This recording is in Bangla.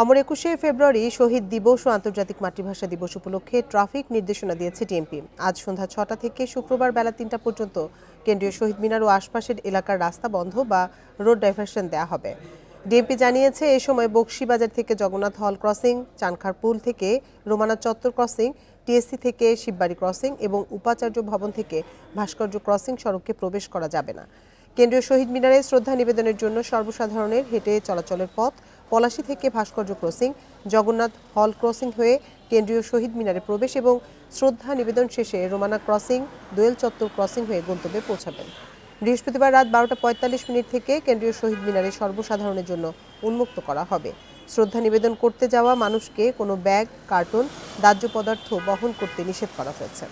অমর ২১শে ফেব্রুয়ারি শহীদ দিবস ও আন্তর্জাতিক মাতৃভাষা দিবস উপলক্ষে ট্রাফিক নির্দেশনা দিয়েছে ডিএমপি। আজ সন্ধ্যা ৬টা থেকে শুক্রবার বেলা ৩টা পর্যন্ত কেন্দ্রীয় শহীদ মিনার ও আশপাশের এলাকার রাস্তা বন্ধ বা রোড ডাইভারশন দেওয়া হবে। ডিএমপি জানিয়েছে, এ সময় বকশীবাজার থেকে জগন্নাথ হল ক্রসিং, চানখার পুল থেকে রোমানা চত্বর ক্রসিং, টিএসসি থেকে শিববাড়ি ক্রসিং এবং উপাচার্য ভবন থেকে ভাস্কর্য ক্রসিং সড়কে প্রবেশ করা যাবে না। কেন্দ্রীয় শহীদ মিনারে শ্রদ্ধা নিবেদনের জন্য সর্বসাধারণের হেঁটে চলাচলের পথ পলাশী থেকে ভাস্কর্য ক্রসিং, জগন্নাথ হল ক্রসিং হয়ে কেন্দ্রীয় শহীদ মিনারে প্রবেশ এবং শ্রদ্ধা নিবেদন শেষে রোমানা ক্রসিং, দোয়েল চত্বর ক্রসিং হয়ে গন্তব্যে পৌঁছাবেন। বৃহস্পতিবার রাত 12:45 থেকে কেন্দ্রীয় শহীদ মিনারে সর্বসাধারণের জন্য উন্মুক্ত করা হবে। শ্রদ্ধা নিবেদন করতে যাওয়া মানুষকে কোনো ব্যাগ, কার্টুন, দাহ্য পদার্থ বহন করতে নিষেধ করা হয়েছে।